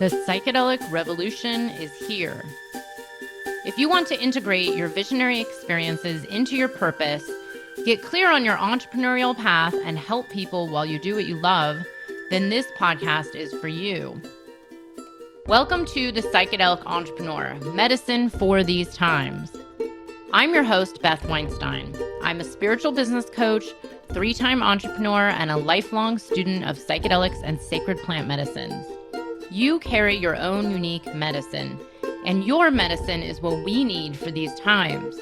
The Psychedelic Revolution is here. If you want to integrate your visionary experiences into your purpose, get clear on your entrepreneurial path, and help people while you do what you love, then this podcast is for you. Welcome to The Psychedelic Entrepreneur, Medicine for These Times. I'm your host, Beth Weinstein. I'm a spiritual business coach, 3-time entrepreneur, and a lifelong student of psychedelics and sacred plant medicines. You carry your own unique medicine, and your medicine is what we need for these times.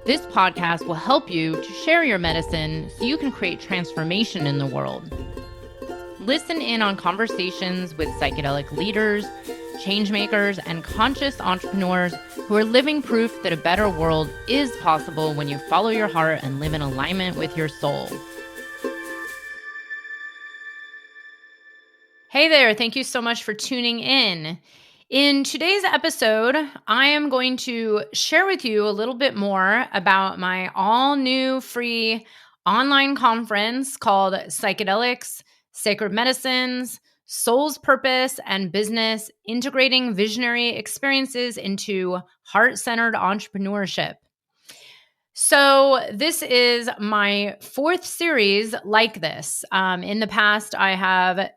This podcast will help you to share your medicine so you can create transformation in the world. Listen in on conversations with psychedelic leaders, changemakers, and conscious entrepreneurs who are living proof that a better world is possible when you follow your heart and live in alignment with your soul. Hey there, thank you so much for tuning in. In today's episode, I am going to share with you a little bit more about my all-new free online conference called Psychedelics, Sacred Medicines, Soul's Purpose, and Business, Integrating Visionary Experiences into Heart-Centered Entrepreneurship. So this is my 4th series like this. In the past, I have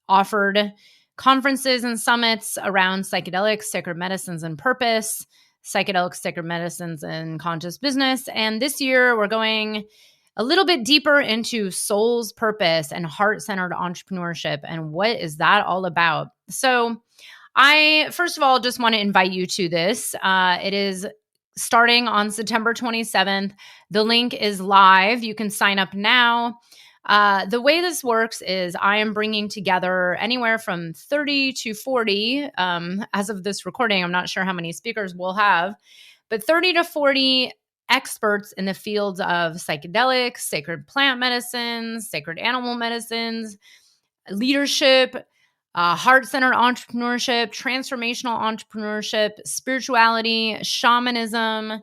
offered conferences and summits around psychedelics, sacred medicines, and purpose, psychedelics, sacred medicines, and conscious business. And this year, we're going a little bit deeper into soul's purpose and heart-centered entrepreneurship. And what is that all about? So I, first of all, just want to invite you to this. It is starting on September 27th. The link is live. You can sign up now. The way this works is I am bringing together anywhere from 30 to 40. As of this recording, I'm not sure how many speakers we'll have, but 30 to 40 experts in the fields of psychedelics, sacred plant medicines, sacred animal medicines, leadership, heart-centered entrepreneurship, transformational entrepreneurship, spirituality, shamanism,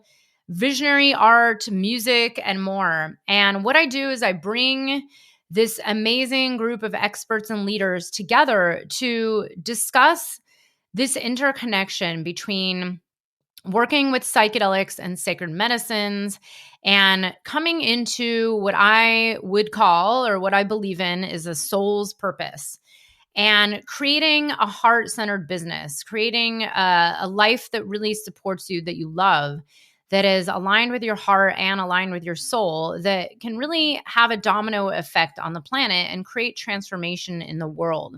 visionary art, music, and more. And what I do is I bring this amazing group of experts and leaders together to discuss this interconnection between working with psychedelics and sacred medicines and coming into what I would call, or what I believe in, is a soul's purpose. And creating a heart-centered business, creating a life that really supports you, that you love, that is aligned with your heart and aligned with your soul, that can really have a domino effect on the planet and create transformation in the world.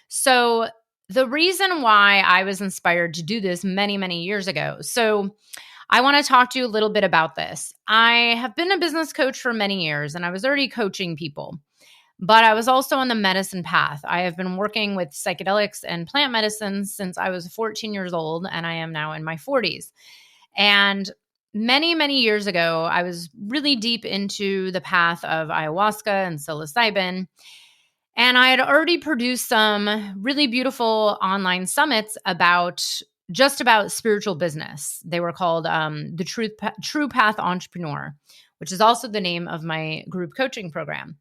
So the reason why I was inspired to do this many, many years ago. So I want to talk to you a little bit about this. I have been a business coach for many years, and I was already coaching people, but I was also on the medicine path. I have been working with psychedelics and plant medicines since I was 14 years old, and I am now in my 40s. And many, many years ago, I was really deep into the path of ayahuasca and psilocybin. And I had already produced some really beautiful online summits about spiritual business. They were called the True Path Entrepreneur, which is also the name of my group coaching program.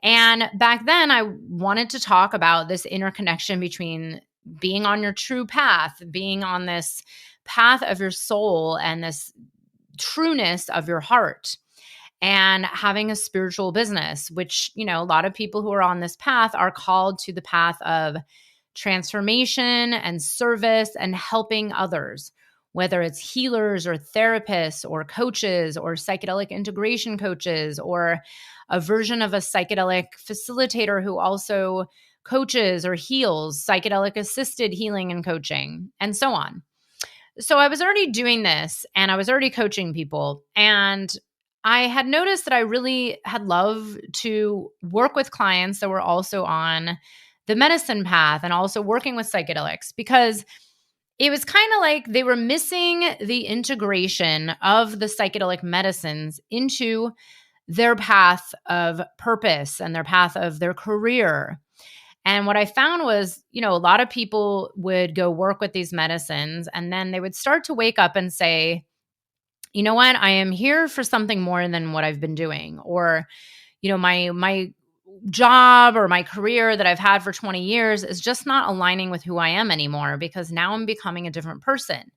And back then, I wanted to talk about this interconnection between being on your true path, being on this path of your soul and this trueness of your heart, and having a spiritual business, which, a lot of people who are on this path are called to the path of transformation and service and helping others, whether it's healers or therapists or coaches or psychedelic integration coaches or a version of a psychedelic facilitator who also coaches or heals, psychedelic assisted healing and coaching, and so on. So I was already doing this and I was already coaching people, and I had noticed that I really had loved to work with clients that were also on the medicine path and also working with psychedelics, because it was kind of like they were missing the integration of the psychedelic medicines into their path of purpose and their path of their career. And what I found was, a lot of people would go work with these medicines, and then they would start to wake up and say, you know what, I am here for something more than what I've been doing. Or, my job or my career that I've had for 20 years is just not aligning with who I am anymore, because now I'm becoming a different person.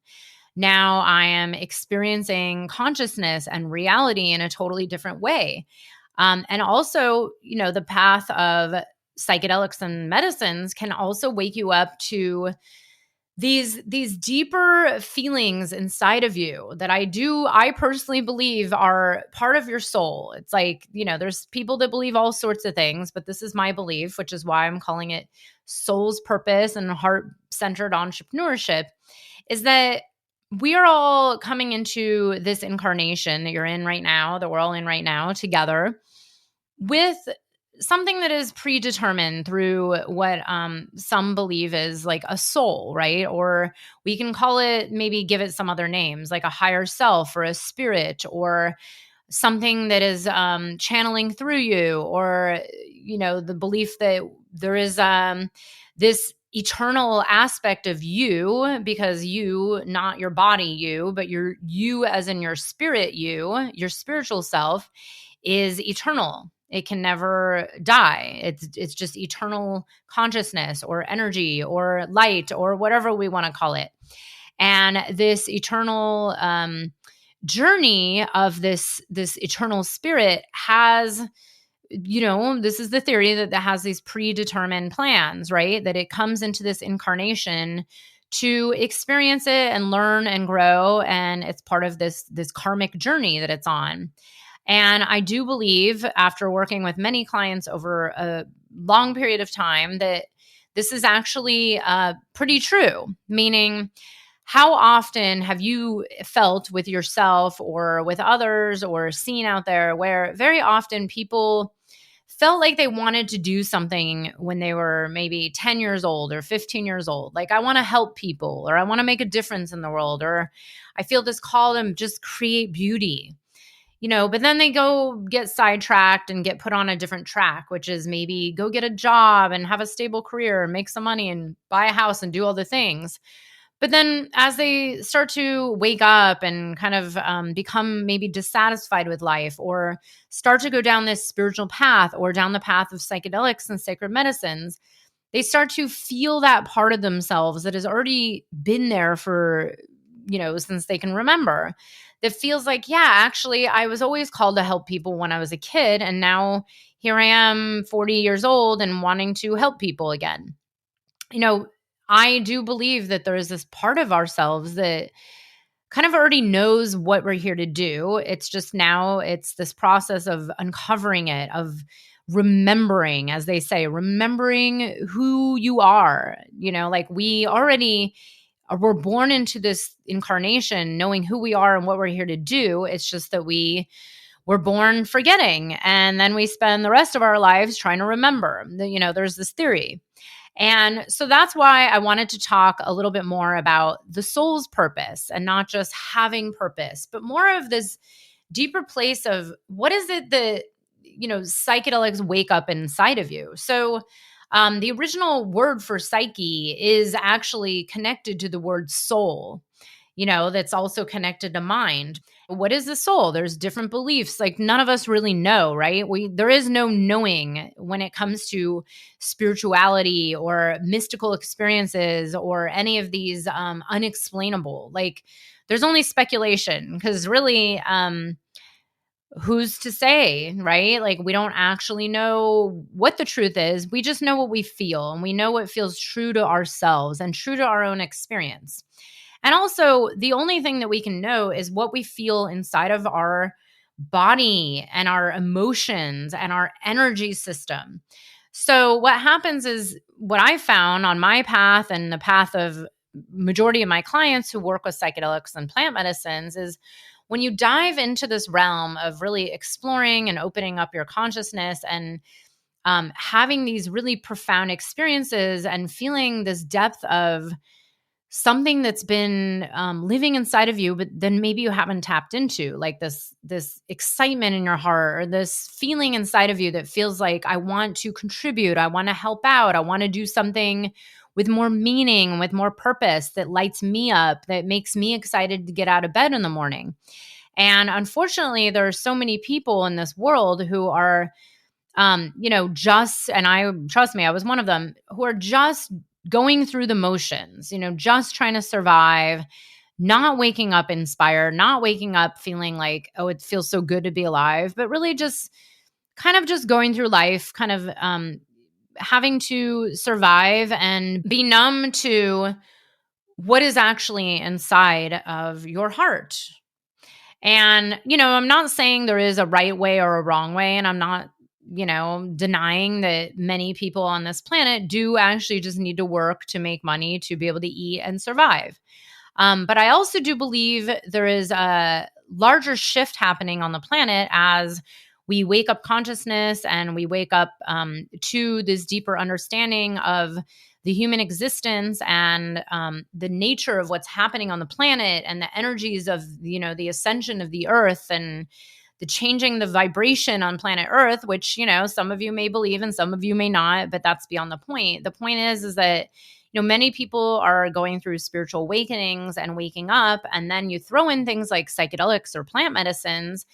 Now I am experiencing consciousness and reality in a totally different way. And also, the path of psychedelics and medicines can also wake you up to these deeper feelings inside of you that I personally believe are part of your soul. It's like, there's people that believe all sorts of things, but this is my belief, which is why I'm calling it soul's purpose and heart-centered entrepreneurship, is that we are all coming into this incarnation that you're in right now, that we're all in right now together, with something that is predetermined through what some believe is like a soul, right? Or we can call it, maybe give it some other names, like a higher self or a spirit or something that is channeling through you, or, the belief that there is this eternal aspect of you, because you, not your body you, but you as in your spirit, your spiritual self is eternal. It can never die. It's just eternal consciousness or energy or light or whatever we want to call it. And this eternal journey of this eternal spirit has, this is the theory that has these predetermined plans, right? That it comes into this incarnation to experience it and learn and grow, and it's part of this karmic journey that it's on. And I do believe, after working with many clients over a long period of time, that this is actually pretty true. Meaning, how often have you felt with yourself or with others or seen out there where very often people felt like they wanted to do something when they were maybe 10 years old or 15 years old? Like, I want to help people, or I want to make a difference in the world, or I feel this call to just create beauty. But then they go get sidetracked and get put on a different track, which is maybe go get a job and have a stable career and make some money and buy a house and do all the things. But then as they start to wake up and kind of become maybe dissatisfied with life, or start to go down this spiritual path or down the path of psychedelics and sacred medicines, they start to feel that part of themselves that has already been there for, since they can remember, that feels like, yeah, actually, I was always called to help people when I was a kid. And now here I am 40 years old and wanting to help people again. I do believe that there is this part of ourselves that kind of already knows what we're here to do. It's just now it's this process of uncovering it, of remembering, as they say, remembering who you are. Like we're born into this incarnation knowing who we are and what we're here to do. It's just that we're born forgetting, and then we spend the rest of our lives trying to remember. There's this theory. And so that's why I wanted to talk a little bit more about the soul's purpose, and not just having purpose, but more of this deeper place of what is it that, psychedelics wake up inside of you. So the original word for psyche is actually connected to the word soul, that's also connected to mind. What is the soul? There's different beliefs. Like, none of us really know, right? There is no knowing when it comes to spirituality or mystical experiences or any of these unexplainable. Like, there's only speculation, because really, who's to say, right? Like, we don't actually know what the truth is. We just know what we feel, and we know what feels true to ourselves and true to our own experience. And also, the only thing that we can know is what we feel inside of our body and our emotions and our energy system. So what happens is, what I found on my path and the path of majority of my clients who work with psychedelics and plant medicines, is when you dive into this realm of really exploring and opening up your consciousness and having these really profound experiences and feeling this depth of something that's been living inside of you, but then maybe you haven't tapped into, like this excitement in your heart, or this feeling inside of you that feels like, I want to contribute, I want to help out, I want to do something with more meaning, with more purpose, that lights me up, that makes me excited to get out of bed in the morning. And unfortunately, there are so many people in this world who are and I, trust me, I was one of them, who are just going through the motions, just trying to survive, not waking up inspired, not waking up feeling like, oh, it feels so good to be alive, but really just kind of just going through life, kind of having to survive and be numb to what is actually inside of your heart. And, I'm not saying there is a right way or a wrong way, and I'm not, denying that many people on this planet do actually just need to work to make money to be able to eat and survive. But I also do believe there is a larger shift happening on the planet as we wake up consciousness and we wake up to this deeper understanding of the human existence and the nature of what's happening on the planet and the energies of, the ascension of the earth and the changing the vibration on planet Earth, which, some of you may believe and some of you may not, but that's beyond the point. The point is that, many people are going through spiritual awakenings and waking up, and then you throw in things like psychedelics or plant medicines,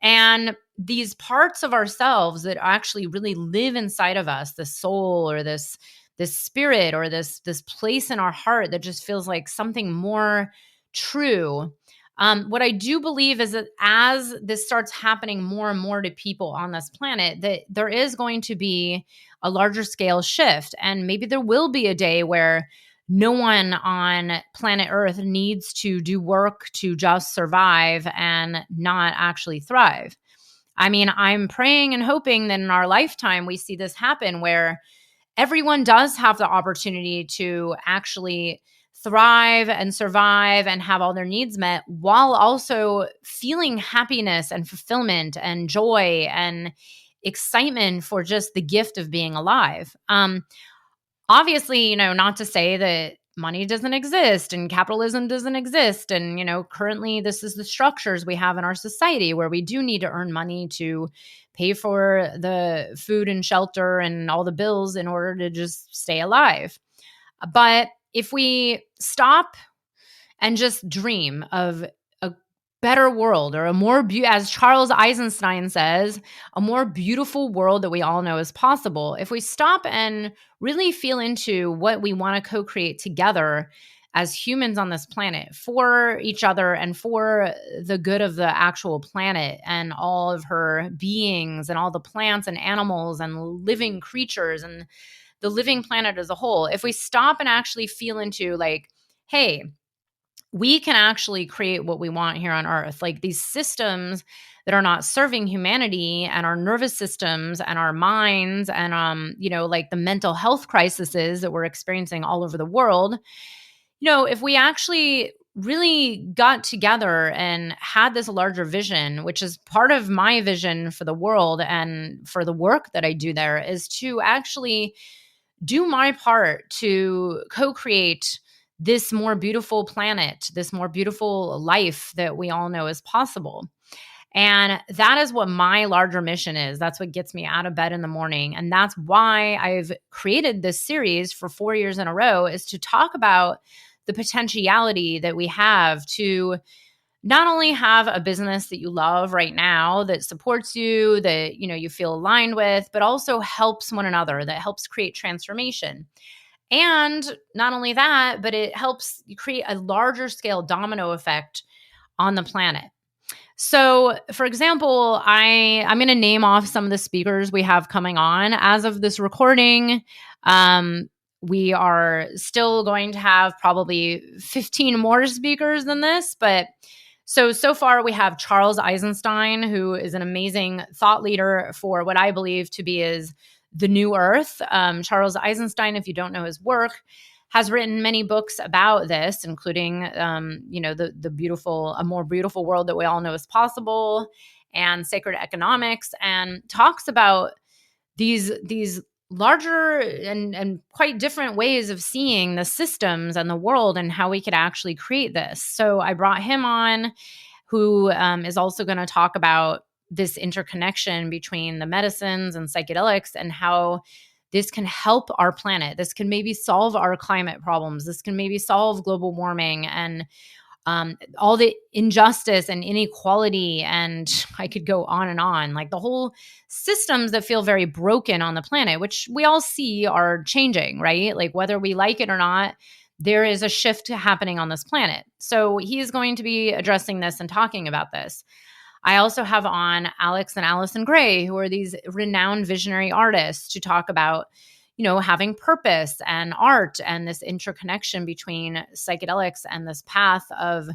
and these parts of ourselves that actually really live inside of us, the soul or this spirit or this place in our heart that just feels like something more true. What I do believe is that as this starts happening more and more to people on this planet, that there is going to be a larger scale shift. And maybe there will be a day where no one on planet Earth needs to do work to just survive and not actually thrive. I mean, I'm praying and hoping that in our lifetime, we see this happen where everyone does have the opportunity to actually thrive and survive and have all their needs met while also feeling happiness and fulfillment and joy and excitement for just the gift of being alive. Obviously, not to say that money doesn't exist and capitalism doesn't exist. And, currently this is the structures we have in our society where we do need to earn money to pay for the food and shelter and all the bills in order to just stay alive. But if we stop and just dream of a better world or a more, as Charles Eisenstein says, a more beautiful world that we all know is possible, if we stop and really feel into what we want to co-create together as humans on this planet for each other and for the good of the actual planet and all of her beings and all the plants and animals and living creatures and the living planet as a whole, if we stop and actually feel into like, hey, we can actually create what we want here on Earth. Like these systems that are not serving humanity and our nervous systems and our minds and, like the mental health crises that we're experiencing all over the world. If we actually really got together and had this larger vision, which is part of my vision for the world and for the work that I do there, is to actually do my part to co-create this more beautiful planet, this more beautiful life that we all know is possible. And that is what my larger mission is. That's what gets me out of bed in the morning. And that's why I've created this series for 4 years in a row, is to talk about the potentiality that we have to not only have a business that you love right now that supports you, that you feel aligned with, but also helps one another, that helps create transformation. And not only that, but it helps you create a larger scale domino effect on the planet. So, for example, I'm going to name off some of the speakers we have coming on. As of this recording, we are still going to have probably 15 more speakers than this, but so far we have Charles Eisenstein, who is an amazing thought leader for what I believe to be is the new earth. Charles Eisenstein, if you don't know his work, has written many books about this, including, the beautiful, a more beautiful world that we all know is possible, and sacred economics, and talks about these larger and quite different ways of seeing the systems and the world and how we could actually create this. So I brought him on, who is also going to talk about this interconnection between the medicines and psychedelics and how this can help our planet. This can maybe solve our climate problems. This can maybe solve global warming and all the injustice and inequality, and I could go on and on, like the whole systems that feel very broken on the planet, which we all see are changing, right? Like whether we like it or not, there is a shift happening on this planet. So he's going to be addressing this and talking about this. I also have on Alex and Allyson Gray, who are these renowned visionary artists, to talk about, having purpose and art and this interconnection between psychedelics and this path of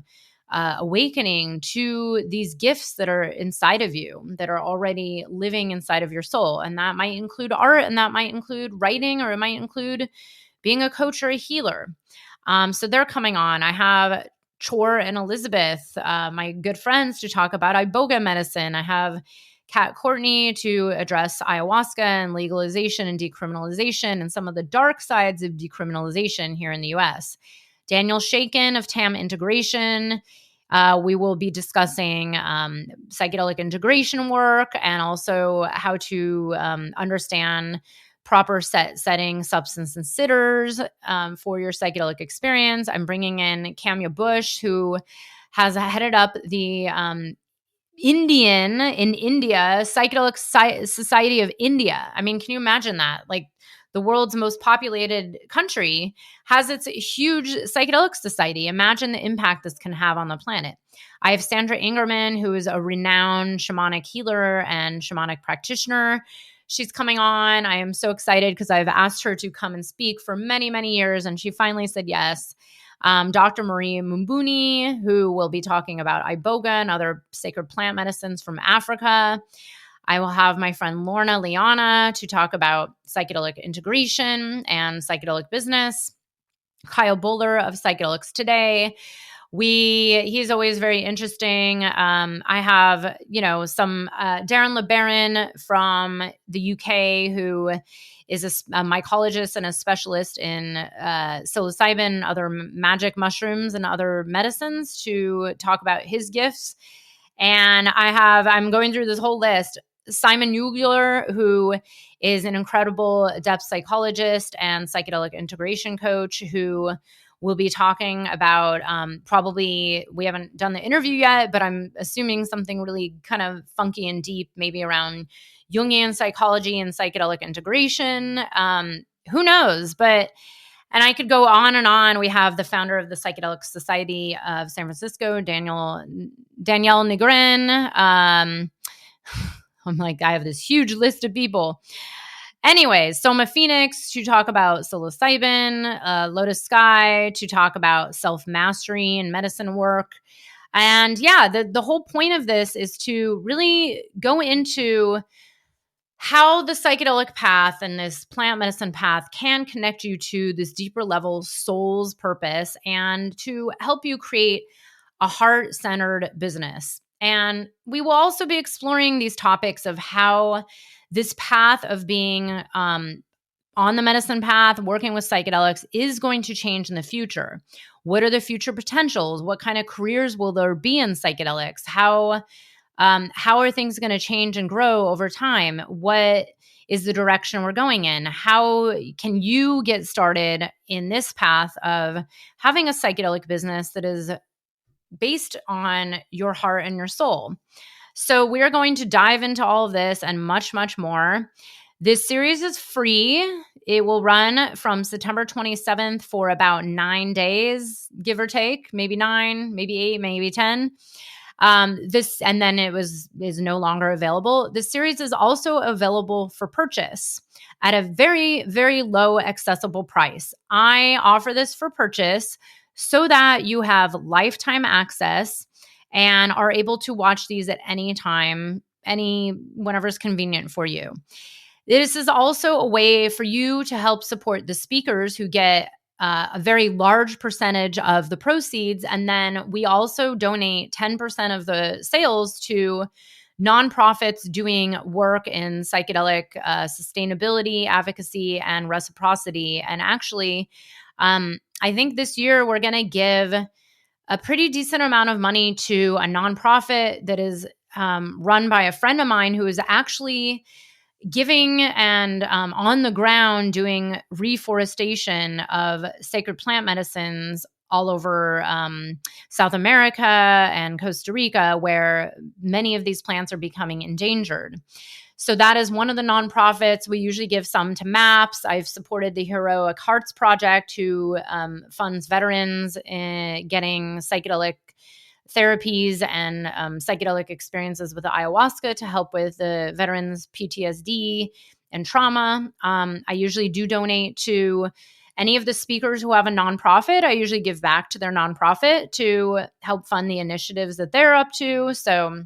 awakening to these gifts that are inside of you, that are already living inside of your soul. And that might include art, and that might include writing, or it might include being a coach or a healer. So they're coming on. I have Chor and Elizabeth, my good friends, to talk about iboga medicine. I have Courtney to address ayahuasca and legalization and decriminalization and some of the dark sides of decriminalization here in the US. Daniel Shankin of TAM Integration. We will be discussing psychedelic integration work, and also how to understand proper setting substance and sitters for your psychedelic experience. I'm bringing in Kamya Buch, who has headed up the India Psychedelic Society of India. I mean, can you imagine that? Like the world's most populated country has its huge psychedelic society. Imagine the impact this can have on the planet. I have Sandra Ingerman, who is a renowned shamanic healer and shamanic practitioner. She's coming on. I am so excited because I've asked her to come and speak for many, many years, and she finally said yes. Dr. Marie Mbouni, who will be talking about iboga and other sacred plant medicines from Africa. I will have my friend Lorna, Liana, to talk about psychedelic integration and psychedelic business. Kyle Bowler of Psychedelics Today. He's always very interesting. I have, some Darren LeBaron from the UK, who is a mycologist and a specialist in psilocybin, other magic mushrooms, and other medicines, to talk about his gifts. And I'm going through this whole list. Simon Yugler, who is an incredible depth psychologist and psychedelic integration coach, who will be talking about probably, we haven't done the interview yet, but I'm assuming something really kind of funky and deep, maybe around Jungian psychology and psychedelic integration. Who knows? And I could go on and on. We have the founder of the Psychedelic Society of San Francisco, Danielle Nigrin. I'm like, I have this huge list of people. Anyways, Soma Phoenix to talk about psilocybin, Lotus Sky to talk about self-mastery and medicine work. And yeah, the whole point of this is to really go into how the psychedelic path and this plant medicine path can connect you to this deeper level soul's purpose, and to help you create a heart-centered business. And we will also be exploring these topics of how this path of being on the medicine path, working with psychedelics, is going to change in the future. What are the future potentials? What kind of careers will there be in psychedelics? How are things going to change and grow over time? What is the direction we're going in? How can you get started in this path of having a psychedelic business that is based on your heart and your soul? So we're going to dive into all of this and much, much more. This series is free. It will run from September 27th for about 9 days, give or take, maybe 9, maybe 8, maybe 10. And then is no longer available. This series is also available for purchase at a very, very low accessible price. I offer this for purchase so that you have lifetime access and are able to watch these at any time, whenever is convenient for you. This is also a way for you to help support the speakers, who get a very large percentage of the proceeds. And then we also donate 10% of the sales to nonprofits doing work in psychedelic sustainability, advocacy, and reciprocity. And actually, I think this year we're going to give a pretty decent amount of money to a nonprofit that is run by a friend of mine, who is actually giving and on the ground doing reforestation of sacred plant medicines all over South America and Costa Rica, where many of these plants are becoming endangered. So that is one of the nonprofits. We usually give some to MAPS. I've supported the Heroic Hearts Project, who funds veterans in getting psychedelic therapies and psychedelic experiences with the ayahuasca to help with the veterans' PTSD and trauma. I usually do donate to any of the speakers who have a nonprofit. I usually give back to their nonprofit to help fund the initiatives that they're up to. So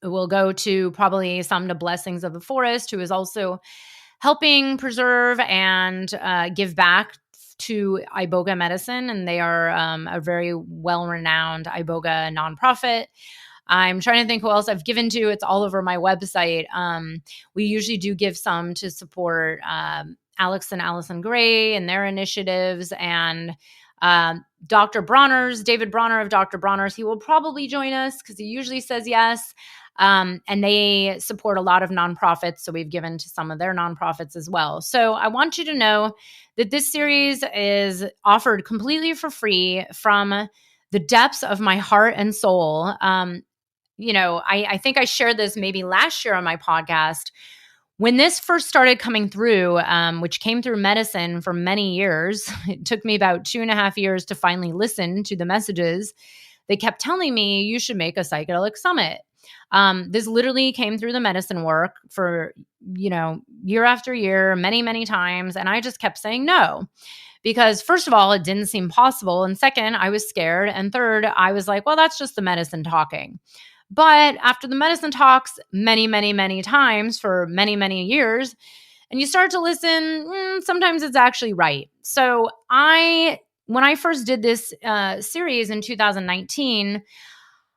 we'll go to probably some to Blessings of the Forest, who is also helping preserve and give back to Iboga medicine. And they are a very well-renowned Iboga nonprofit. I'm trying to think who else I've given to. It's all over my website. We usually do give some to support Alex and Allyson Gray and their initiatives, and Dr. Bronner's, David Bronner of Dr. Bronner's. He will probably join us because he usually says yes. And they support a lot of nonprofits. So we've given to some of their nonprofits as well. So I want you to know that this series is offered completely for free from the depths of my heart and soul. I think I shared this maybe last year on my podcast. When this first started coming through, which came through medicine for many years, it took me about 2.5 years to finally listen to the messages. They kept telling me, you should make a psychedelic summit. This literally came through the medicine work for, year after year, many, many times. And I just kept saying no, because first of all, it didn't seem possible. And second, I was scared. And third, I was like, well, that's just the medicine talking. But after the medicine talks many, many, many times for many, many years, and you start to listen, sometimes it's actually right. So when I first did this series in 2019,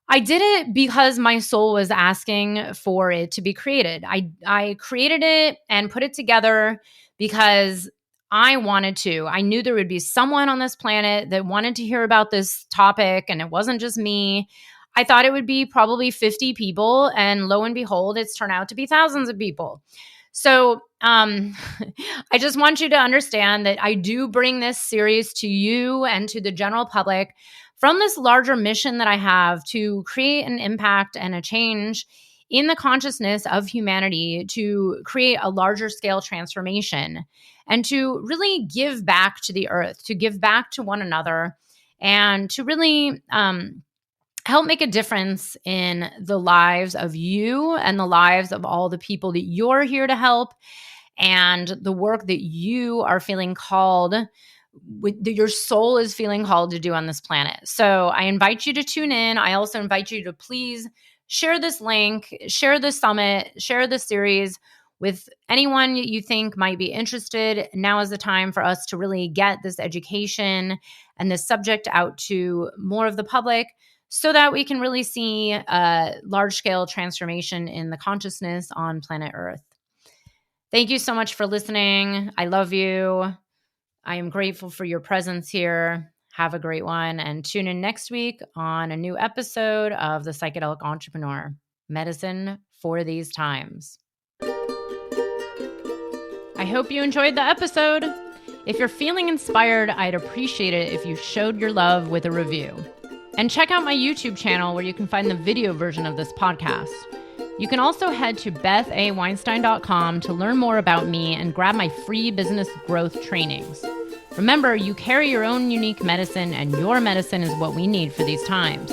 I did it because my soul was asking for it to be created. I created it and put it together because I wanted to. I knew there would be someone on this planet that wanted to hear about this topic, and it wasn't just me. I thought it would be probably 50 people, and lo and behold, it's turned out to be thousands of people. So I just want you to understand that I do bring this series to you and to the general public from this larger mission that I have to create an impact and a change in the consciousness of humanity, to create a larger scale transformation, and to really give back to the earth, to give back to one another, and to really help make a difference in the lives of you and the lives of all the people that you're here to help, and the work that you are feeling called, that your soul is feeling called to do on this planet. So I invite you to tune in. I also invite you to please share this link, share the summit, share the series with anyone you think might be interested. Now is the time for us to really get this education and this subject out to more of the public, so that we can really see a large-scale transformation in the consciousness on planet Earth. Thank you so much for listening. I love you. I am grateful for your presence here. Have a great one, and tune in next week on a new episode of The Psychedelic Entrepreneur, Medicine for These Times. I hope you enjoyed the episode. If you're feeling inspired, I'd appreciate it if you showed your love with a review. And check out my YouTube channel where you can find the video version of this podcast. You can also head to bethaweinstein.com to learn more about me and grab my free business growth trainings. Remember, you carry your own unique medicine, and your medicine is what we need for these times.